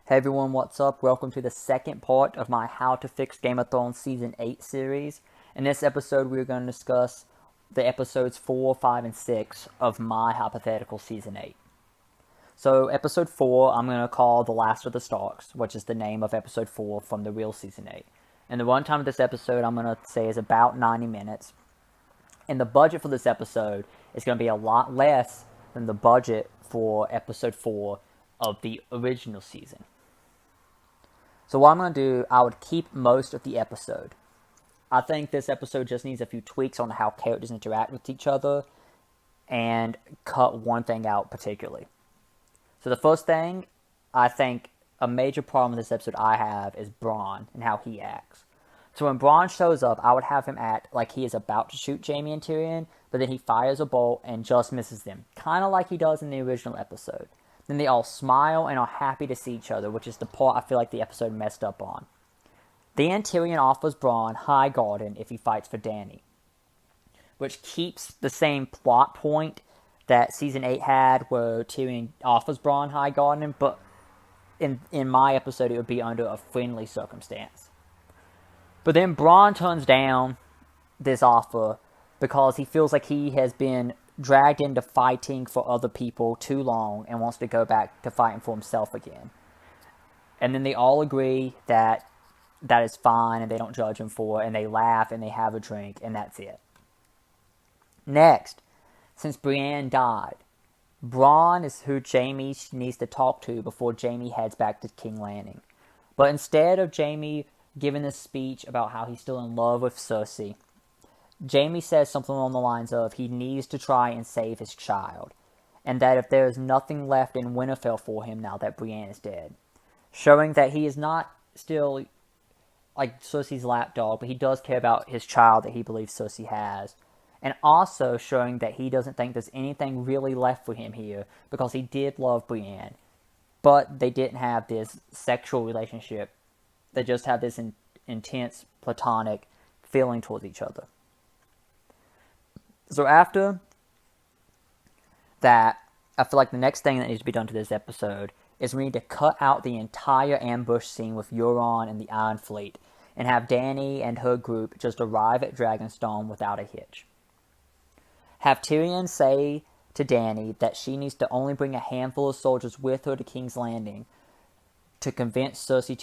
Hey everyone, what's up? Welcome to the second part of my How to Fix Game of Thrones Season 8 series. In this episode, we're going to discuss the episodes 4, 5, and 6 of my hypothetical Season 8. So, episode 4, I'm going to call The Last of the Starks, which is the name of episode 4 from the real Season 8. And the runtime of this episode, I'm going to say, is about 90 minutes. And the budget for this episode is going to be a lot less than the budget for episode 4 of the original season. So what I'm going to do, I would keep most of the episode. I think this episode just needs a few tweaks on how characters interact with each other and cut one thing out particularly. So the first thing, I think a major problem with this episode I have is Bronn and how he acts. So when Bronn shows up, I would have him act like he is about to shoot Jaime and Tyrion, but then he fires a bolt and just misses them, kind of like he does in the original episode. Then they all smile and are happy to see each other, which is the part I feel like the episode messed up on. Then Tyrion offers Bronn Highgarden if he fights for Dany, which keeps the same plot point that Season 8 had, where Tyrion offers Bronn Highgarden, but in my episode it would be under a friendly circumstance. But then Bronn turns down this offer because he feels like he has been dragged into fighting for other people too long and wants to go back to fighting for himself again. And then they all agree that that is fine and they don't judge him for it, and they laugh and they have a drink, and that's it. Next, since Brienne died, Bronn is who Jaime needs to talk to before Jaime heads back to King's Landing. But instead of Jaime giving this speech about how he's still in love with Cersei, Jaime says something along the lines of he needs to try and save his child, and that if there is nothing left in Winterfell for him now that Brienne is dead, showing that he is not still like Cersei's lapdog, but he does care about his child that he believes Cersei has, and also showing that he doesn't think there's anything really left for him here because he did love Brienne, but they didn't have this sexual relationship. They just have this intense platonic feeling towards each other. So after that, I feel like the next thing that needs to be done to this episode is we need to cut out the entire ambush scene with Euron and the Iron Fleet and have Dany and her group just arrive at Dragonstone without a hitch. Have Tyrion say to Dany that she needs to only bring a handful of soldiers with her to King's Landing to convince Cersei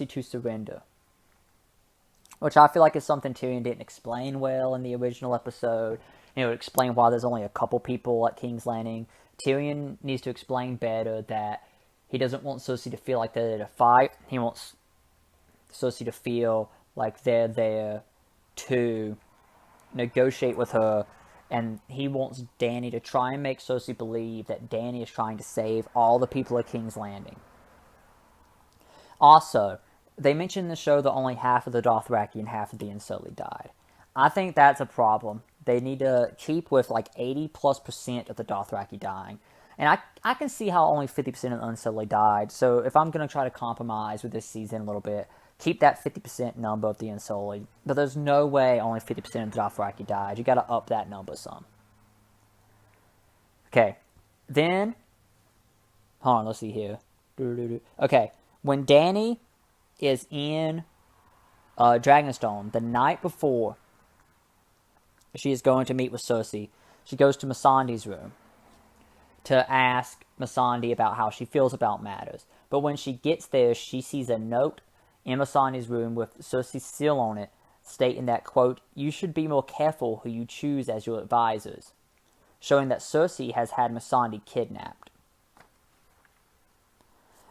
to surrender. Which I feel like is something Tyrion didn't explain well in the original episode. It would explain why there's only a couple people at King's Landing. Tyrion needs to explain better that he doesn't want Cersei to feel like they're there to fight. He wants Cersei to feel like they're there to negotiate with her. And he wants Dany to try and make Cersei believe that Dany is trying to save all the people at King's Landing. Also, they mentioned in the show that only half of the Dothraki and half of the Unsullied died. I think that's a problem. They need to keep with like 80+% of the Dothraki dying. And I can see how only 50% of the Unsullied died. So if I'm going to try to compromise with this season a little bit, keep that 50% number of the Unsullied. But there's no way only 50% of the Dothraki died. You got to up that number some. Okay. Then, hold on, let's see here. Okay. When Dany is in Dragonstone, the night before she is going to meet with Cersei, she goes to Missandei's room to ask Missandei about how she feels about matters. But when she gets there, she sees a note in Missandei's room with Cersei's seal on it, stating that, quote, "You should be more careful who you choose as your advisors," showing that Cersei has had Missandei kidnapped.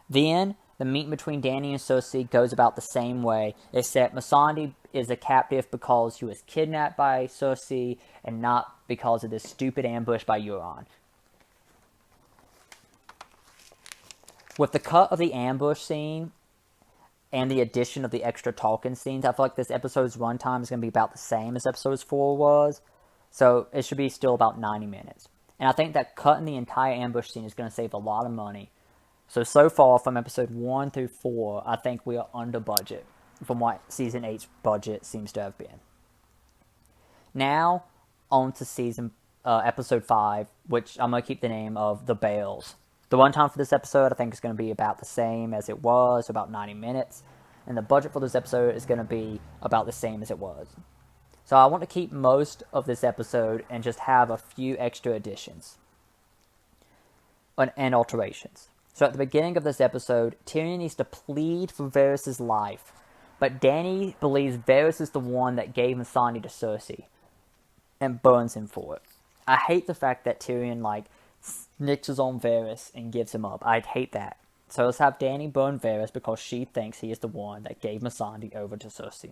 Then the meeting between Dany and Cersei goes about the same way, except Missandei is a captive because she was kidnapped by Cersei and not because of this stupid ambush by Euron. With the cut of the ambush scene and the addition of the extra talking scenes, I feel like this episode's runtime is going to be about the same as episode 4 was, so it should be still about 90 minutes. And I think that cutting the entire ambush scene is going to save a lot of money. So far, from episode 1 through 4, I think we are under budget from what Season 8's budget seems to have been. Now, on to episode 5, which I'm going to keep the name of The Bales. The runtime for this episode, I think, is going to be about the same as it was, about 90 minutes. And the budget for this episode is going to be about the same as it was. So I want to keep most of this episode and just have a few extra additions and alterations. So at the beginning of this episode, Tyrion needs to plead for Varys' life, but Dany believes Varys is the one that gave Missandei to Cersei and burns him for it. I hate the fact that Tyrion, snitches on Varys and gives him up. I'd hate that. So let's have Dany burn Varys because she thinks he is the one that gave Missandei over to Cersei.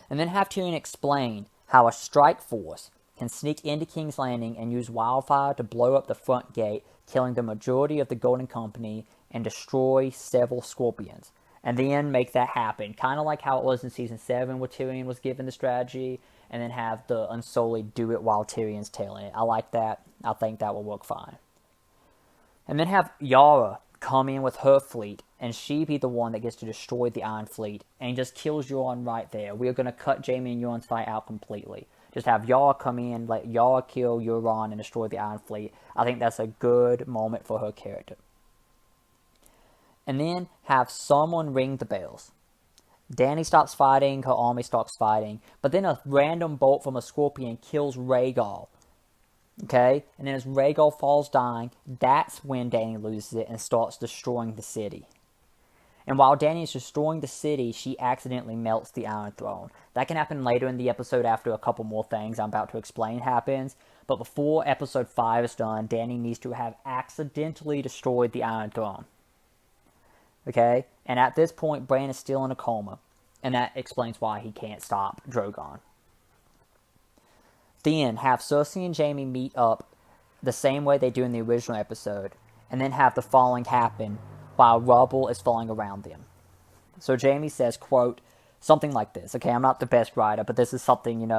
And then have Tyrion explain how a strike force can sneak into King's Landing and use wildfire to blow up the front gate, killing the majority of the Golden Company and destroy several Scorpions. And then make that happen. Kind of like how it was in Season 7 where Tyrion was given the strategy, and then have the Unsullied do it while Tyrion's tailing it. I like that. I think that will work fine. And then have Yara come in with her fleet, and she be the one that gets to destroy the Iron Fleet, and just kills Euron right there. We are going to cut Jaime and Euron's fight out completely. Just have Yara come in, let Yara kill Euron and destroy the Iron Fleet. I think that's a good moment for her character. And then have someone ring the bells. Dany stops fighting, her army stops fighting, but then a random bolt from a Scorpion kills Rhaegal. Okay? And then as Rhaegal falls dying, that's when Dany loses it and starts destroying the city. And while Dany is destroying the city, she accidentally melts the Iron Throne. That can happen later in the episode after a couple more things I'm about to explain happens. But before episode 5 is done, Dany needs to have accidentally destroyed the Iron Throne. Okay? And at this point, Bran is still in a coma. And that explains why he can't stop Drogon. Then have Cersei and Jaime meet up the same way they do in the original episode. And then have the falling happen while rubble is falling around them. So Jaime says, quote, something like this. Okay, I'm not the best writer, but this is something,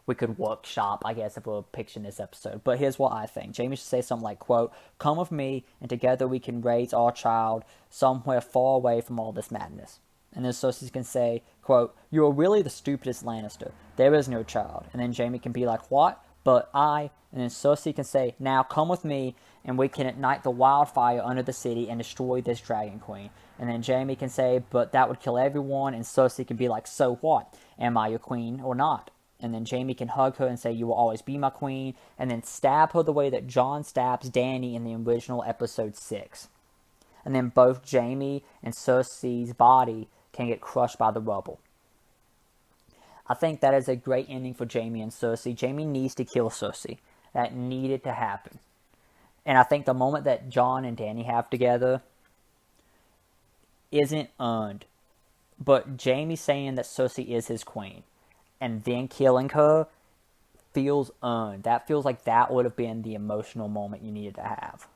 we could workshop, I guess, if we were pitching this episode. But here's what I think. Jaime should say something like, quote, come with me, and together we can raise our child somewhere far away from all this madness. And then Cersei can say, quote, you are really the stupidest Lannister. There is no child. And then Jaime can be like, what? But I... And then Cersei can say, now come with me, and we can ignite the wildfire under the city and destroy this Dragon Queen. And then Jaime can say, but that would kill everyone, and Cersei can be like, so what? Am I your queen or not? And then Jaime can hug her and say, you will always be my queen, and then stab her the way that Jon stabs Dany in the original episode 6. And then both Jaime and Cersei's body can get crushed by the rubble. I think that is a great ending for Jaime and Cersei. Jaime needs to kill Cersei. That needed to happen. And I think the moment that Jon and Dany have together isn't earned. But Jaime saying that Cersei is his queen and then killing her feels earned. That feels like that would have been the emotional moment you needed to have.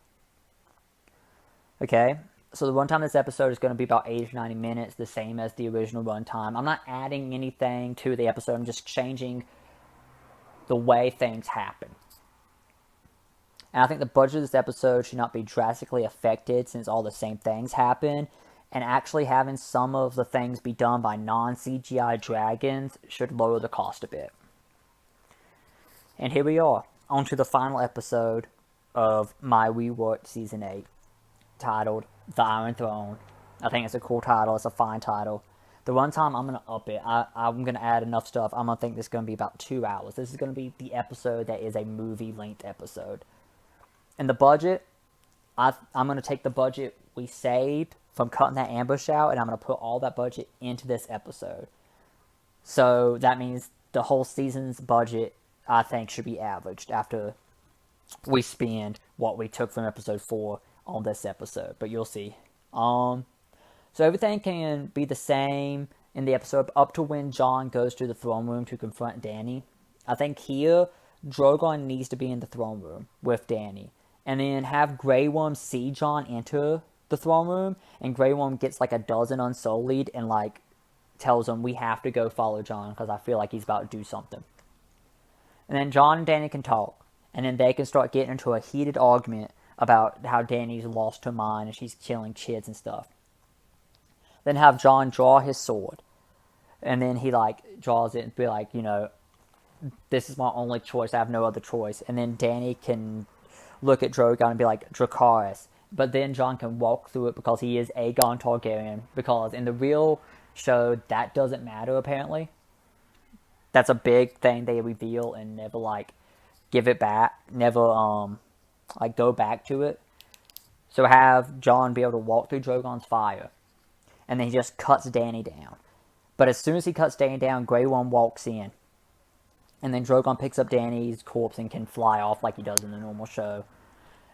Okay? So the runtime of this episode is going to be about 80 to 90 minutes, the same as the original runtime. I'm not adding anything to the episode. I'm just changing the way things happen. And I think the budget of this episode should not be drastically affected since all the same things happen. And actually having some of the things be done by non-CGI dragons should lower the cost a bit. And here we are, on to the final episode of my reworked Season 8, titled The Iron Throne. I think it's a cool title. It's a fine title. The runtime, I'm going to up it. I'm going to add enough stuff. I'm going to think this is going to be about 2 hours. This is going to be the episode that is a movie-length episode. And the budget, I'm going to take the budget we saved from cutting that ambush out, and I'm going to put all that budget into this episode. So that means the whole season's budget, I think, should be averaged after we spend what we took from episode 4 on this episode. But you'll see. So everything can be the same in the episode up to when Jon goes to the throne room to confront Dany. I think here, Drogon needs to be in the throne room with Dany. And then have Grey Worm see Jon enter the throne room, and Grey Worm gets like a dozen Unsullied and tells him we have to go follow Jon because I feel like he's about to do something. And then Jon and Dany can talk, and then they can start getting into a heated argument about how Dany's lost her mind and she's killing kids and stuff. Then have Jon draw his sword, and then he draws it and be like, this is my only choice, I have no other choice. And then Dany can look at Drogon and be like, Dracarys. But then Jon can walk through it because he is Aegon Targaryen. Because in the real show, that doesn't matter, apparently. That's a big thing they reveal and never, like, give it back. Never, like, go back to it. So have Jon be able to walk through Drogon's fire. And then he just cuts Dany down. But as soon as he cuts Dany down, Grey Worm walks in. And then Drogon picks up Dany's corpse and can fly off like he does in the normal show.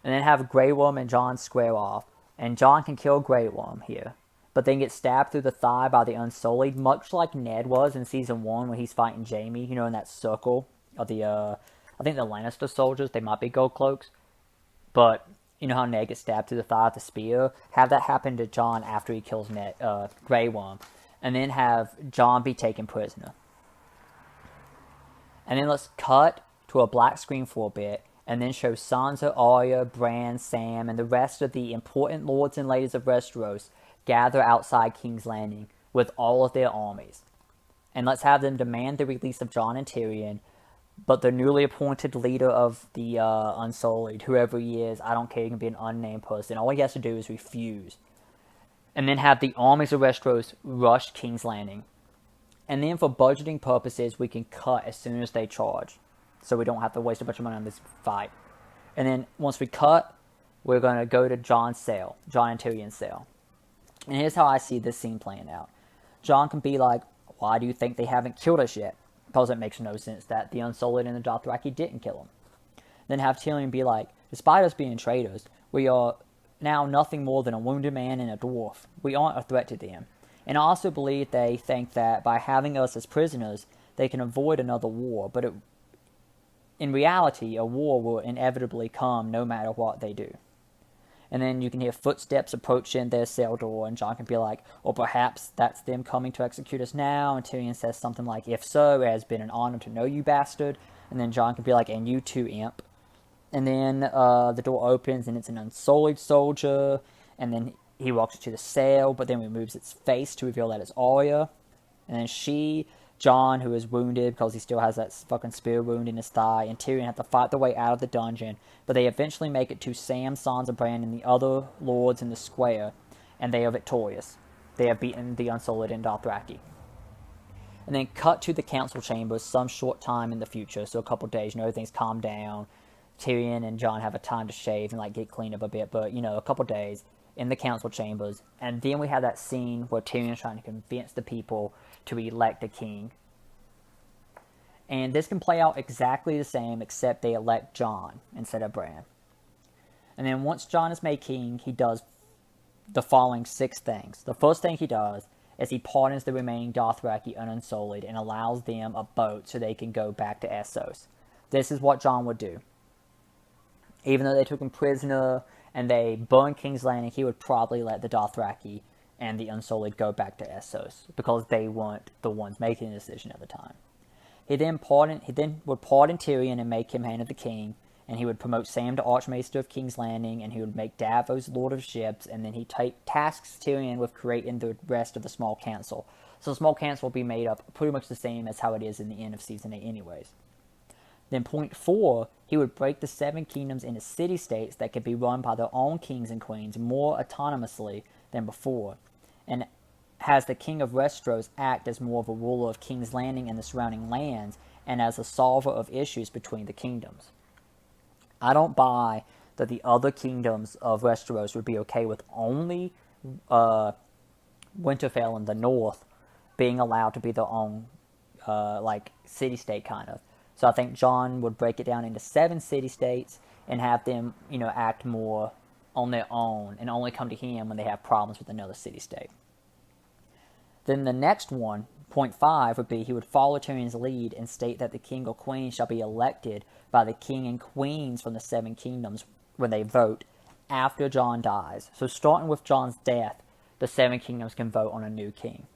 And then have Grey Worm and Jon square off. And Jon can kill Grey Worm here. But then get stabbed through the thigh by the Unsullied, much like Ned was in Season 1 when he's fighting Jaime, you know, in that circle of the, I think the Lannister soldiers, they might be gold cloaks. But, you know how Ned gets stabbed through the thigh with the spear? Have that happen to Jon after he kills Grey Worm. And then have Jon be taken prisoner. And then let's cut to a black screen for a bit, and then show Sansa, Arya, Bran, Sam, and the rest of the important lords and ladies of Westeros gather outside King's Landing with all of their armies. And let's have them demand the release of Jon and Tyrion, but the newly appointed leader of the Unsullied, whoever he is, I don't care, he can be an unnamed person, all he has to do is refuse. And then have the armies of Westeros rush King's Landing. And then for budgeting purposes, we can cut as soon as they charge. So we don't have to waste a bunch of money on this fight. And then once we cut, we're going to go to Jon's cell. Jon and Tyrion's cell. And here's how I see this scene playing out. Jon can be like, why do you think they haven't killed us yet? Because it makes no sense that the Unsullied and the Dothraki didn't kill him. Then have Tyrion be like, despite us being traitors, we are now nothing more than a wounded man and a dwarf. We aren't a threat to them. And I also believe they think that by having us as prisoners, they can avoid another war. But in reality, a war will inevitably come no matter what they do. And then you can hear footsteps approaching their cell door, and Jon can be like, or perhaps that's them coming to execute us now. And Tyrion says something like, if so, it has been an honor to know you, bastard. And then Jon can be like, and you too, imp. And then the door opens, and it's an Unsullied soldier. And then he walks to the cell, but then removes its face to reveal that it's Arya. And then Jon, who is wounded because he still has that fucking spear wound in his thigh, and Tyrion have to fight their way out of the dungeon, but they eventually make it to Sam, Sansa, Bran, and the other lords in the square, and they are victorious. They have beaten the Unsullied and Dothraki. And then cut to the council chambers some short time in the future, so a couple days, everything's calmed down. Tyrion and Jon have a time to shave and like get cleaned up a bit, but a couple days in the council chambers, and then we have that scene where Tyrion's trying to convince the people to elect a king. And this can play out exactly the same, except they elect Jon instead of Bran. And then once Jon is made king, he does the following 6 things. The first thing he does is he pardons the remaining Dothraki and Unsullied and allows them a boat so they can go back to Essos. This is what Jon would do. Even though they took him prisoner and they burned King's Landing, he would probably let the Dothraki and the Unsullied go back to Essos because they weren't the ones making the decision at the time. He then would pardon Tyrion and make him hand of the king, and he would promote Sam to Archmaester of King's Landing, and he would make Davos Lord of Ships, and then he tasks Tyrion with creating the rest of the small council. So the small council will be made up pretty much the same as how it is in the end of Season 8 anyways. Then point 4, he would break the 7 kingdoms into city-states that could be run by their own kings and queens more autonomously than before, and has the king of Westeros act as more of a ruler of King's Landing and the surrounding lands, and as a solver of issues between the kingdoms. I don't buy that the other kingdoms of Westeros would be okay with only Winterfell in the north being allowed to be their own city-state kind of. So I think Jon would break it down into 7 city-states and have them, act more on their own and only come to him when they have problems with another city-state. Then the next one, point 5, would be he would follow Tyrion's lead and state that the king or queen shall be elected by the king and queens from the 7 kingdoms when they vote after Jon dies. So starting with Jon's death, the 7 kingdoms can vote on a new king.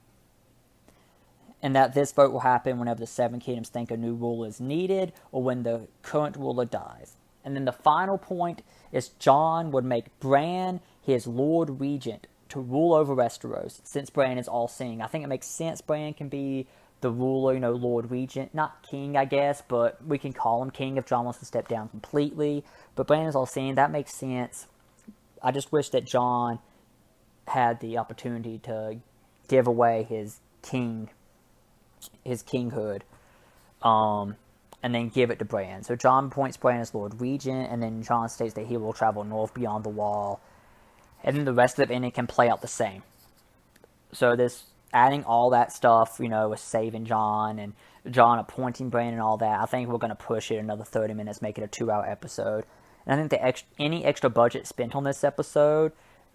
And that this vote will happen whenever the 7 kingdoms think a new ruler is needed or when the current ruler dies. And then the final point is Jon would make Bran his Lord Regent to rule over Westeros, since Bran is all-seeing. I think it makes sense Bran can be the ruler, Lord Regent, not king, I guess, but we can call him king if Jon wants to step down completely. But Brandon's all saying that makes sense. I just wish that Jon had the opportunity to give away his kinghood, and then give it to Bran. So Jon appoints Bran as Lord Regent, and then Jon states that he will travel north beyond the Wall, and then the rest of the ending can play out the same. So this adding all that stuff, with saving Jon and Jon appointing Bran and all that, I think we're going to push it another 30 minutes, make it a 2-hour episode. And I think any extra budget spent on this episode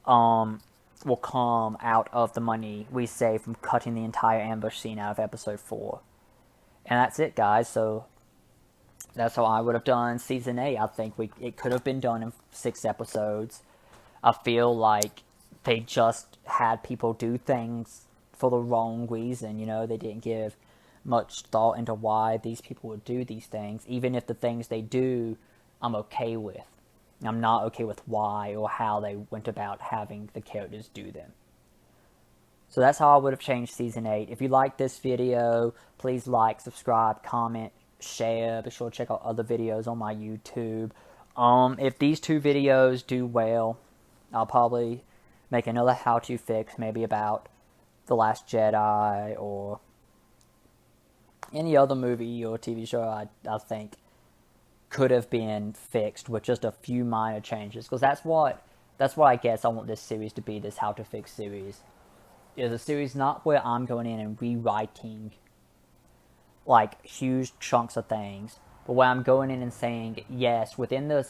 will come out of the money we save from cutting the entire ambush scene out of episode 4. And that's it, guys. So that's how I would have done season 8. I think it could have been done in 6 episodes. I feel like they just had people do things for the wrong reason. They didn't give much thought into why these people would do these things, even if the things they do I'm okay with. I'm not okay with why or how they went about having the characters do them. So that's how I would have changed season 8. If you like this video, please like, subscribe, comment, share. Be sure to check out other videos on my YouTube. If these 2 videos do well, I'll probably make another how-to fix, maybe about The Last Jedi or any other movie or TV show I think could have been fixed with just a few minor changes. Because that's what I guess I want this series to be, this How to Fix series. Is a series not where I'm going in and rewriting like huge chunks of things, but where I'm going in and saying, yes, within the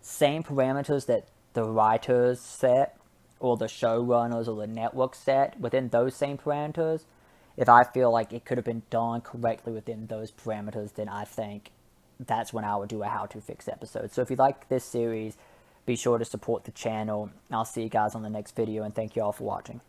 same parameters that the writers set, or the showrunners, or the network set, within those same parameters, if I feel like it could have been done correctly within those parameters, then I think that's when I would do a How to Fix episode. So if you like this series, be sure to support the channel. I'll see you guys on the next video, and thank you all for watching.